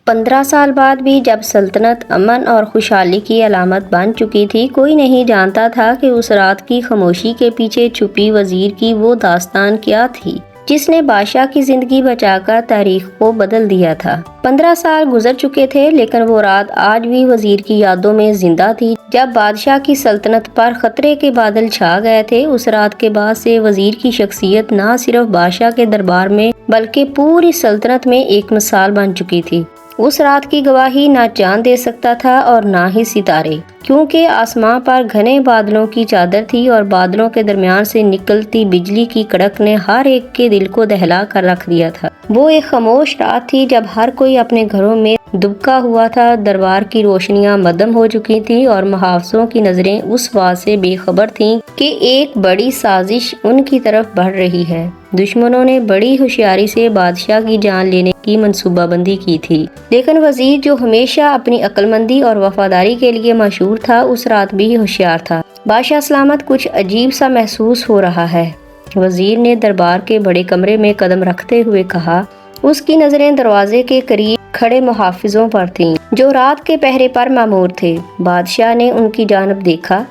15 سال بعد بھی جب سلطنت امن اور خوشحالی کی علامت بن چکی تھی، کوئی نہیں جانتا تھا کہ اس رات کی خاموشی کے پیچھے چھپی وزیر کی وہ داستان کیا تھی جس نے بادشاہ کی زندگی بچا کر تاریخ کو بدل دیا تھا۔ 15 سال گزر چکے تھے، لیکن وہ رات آج بھی وزیر کی یادوں میں زندہ تھی جب بادشاہ کی سلطنت پر خطرے کے بادل چھا گئے تھے۔ اس رات کے بعد سے وزیر کی شخصیت نہ صرف بادشاہ کے دربار میں بلکہ پوری سلطنت میں ایک مثال بن چکی تھی۔ اس رات کی گواہی نہ چاند دے سکتا تھا اور نہ ہی ستارے، کیونکہ آسمان پر گھنے بادلوں کی چادر تھی اور بادلوں کے درمیان سے نکلتی بجلی کی کڑک نے ہر ایک کے دل کو دہلا کر رکھ دیا تھا۔ وہ ایک خاموش رات تھی جب ہر کوئی اپنے گھروں میں دبکا ہوا تھا، دربار کی روشنیاں مدھم ہو چکی تھیں اور محافظوں کی نظریں اس بات سے بے خبر تھیں کہ ایک بڑی سازش ان کی طرف بڑھ رہی ہے۔ دشمنوں نے بڑی ہوشیاری سے بادشاہ کی جان لینے کی منصوبہ بندی کی تھی، لیکن وزیر جو ہمیشہ اپنی عقل مندی اور وفاداری کے لیے مشہور تھا، اس رات بھی ہوشیار تھا۔ بادشاہ سلامت، کچھ عجیب سا محسوس ہو رہا ہے، وزیر نے دربار کے بڑے کمرے میں قدم رکھتے ہوئے کہا۔ اس کی نظریں دروازے کے قریب کھڑے محافظوں پر تھیں جو رات کے پہرے پر مامور تھے۔ بادشاہ نے ان کی جانب دیکھا،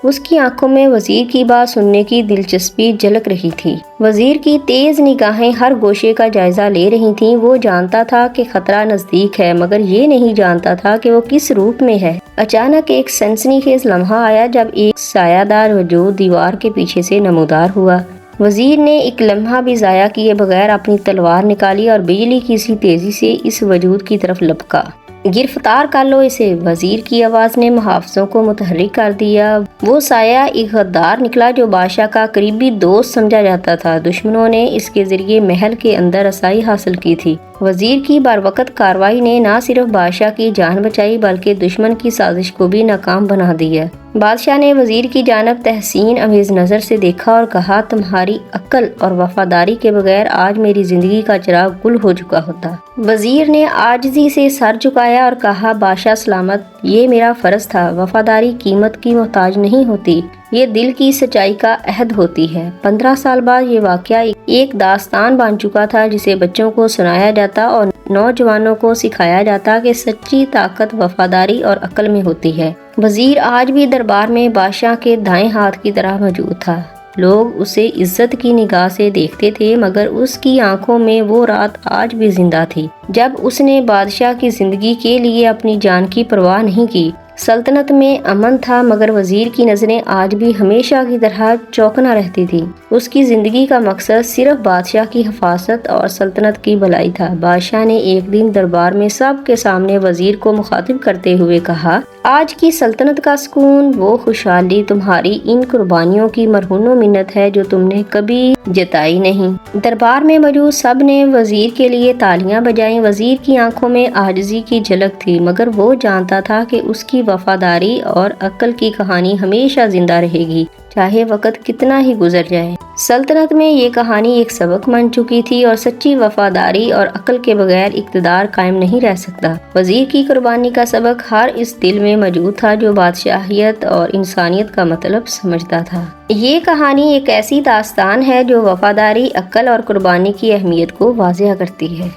اس کی آنکھوں میں وزیر کی بات سننے کی دلچسپی جھلک رہی تھی۔ وزیر کی تیز نگاہیں ہر گوشے کا جائزہ لے رہی تھیں۔ وہ جانتا تھا کہ خطرہ نزدیک ہے، مگر یہ نہیں جانتا تھا کہ وہ کس روپ میں ہے۔ اچانک ایک سنسنی خیز لمحہ آیا جب ایک سایہ دار وجود دیوار کے پیچھے سے نمودار ہوا۔ وزیر نے ایک لمحہ بھی ضائع کیے بغیر اپنی تلوار نکالی اور بجلی کی سی تیزی سے اس وجود کی طرف لپکا۔ گرفتار کر لو اسے، وزیر کی آواز نے محافظوں کو متحرک کر دیا۔ وہ سایہ ایک غدار نکلا جو بادشاہ کا قریبی دوست سمجھا جاتا تھا۔ دشمنوں نے اس کے ذریعے محل کے اندر رسائی حاصل کی تھی۔ وزیر کی بروقت کارروائی نے نہ صرف بادشاہ کی جان بچائی بلکہ دشمن کی سازش کو بھی ناکام بنا دیا۔ بادشاہ نے وزیر کی جانب تحسین آمیز نظر سے دیکھا اور کہا، تمہاری عقل اور وفاداری کے بغیر آج میری زندگی کا چراغ گل ہو چکا ہوتا۔ وزیر نے عاجزی سے سر جھکایا اور کہا، بادشاہ سلامت، یہ میرا فرض تھا۔ وفاداری قیمت کی محتاج نہیں ہوتی، یہ دل کی سچائی کا عہد ہوتی ہے۔ 15 سال بعد یہ واقعہ ایک داستان بن چکا تھا جسے بچوں کو سنایا جاتا اور نوجوانوں کو سکھایا جاتا کہ سچی طاقت وفاداری اور عقل میں ہوتی ہے۔ وزیر آج بھی دربار میں بادشاہ کے دائیں ہاتھ کی طرح موجود تھا۔ لوگ اسے عزت کی نگاہ سے دیکھتے تھے، مگر اس کی آنکھوں میں وہ رات آج بھی زندہ تھی جب اس نے بادشاہ کی زندگی کے لیے اپنی جان کی پرواہ نہیں کی۔ سلطنت میں امن تھا، مگر وزیر کی نظریں آج بھی ہمیشہ کی طرح چوکنا رہتی تھی۔ اس کی زندگی کا مقصد صرف بادشاہ کی حفاظت اور سلطنت کی بھلائی تھا۔ بادشاہ نے ایک دن دربار میں سب کے سامنے وزیر کو مخاطب کرتے ہوئے کہا، آج کی سلطنت کا سکون، وہ خوشحالی تمہاری ان قربانیوں کی مرہون منت ہے جو تم نے کبھی جتائی نہیں۔ دربار میں موجود سب نے وزیر کے لیے تالیاں بجائیں۔ وزیر کی آنکھوں میں عاجزی کی جھلک تھی، مگر وہ جانتا تھا کہ اس کی وفاداری اور عقل کی کہانی ہمیشہ زندہ رہے گی، چاہے وقت کتنا ہی گزر جائے۔ سلطنت میں یہ کہانی ایک سبق بن چکی تھی اور سچی وفاداری اور عقل کے بغیر اقتدار قائم نہیں رہ سکتا۔ وزیر کی قربانی کا سبق ہر اس دل میں موجود تھا جو بادشاہیت اور انسانیت کا مطلب سمجھتا تھا۔ یہ کہانی ایک ایسی داستان ہے جو وفاداری، عقل اور قربانی کی اہمیت کو واضح کرتی ہے۔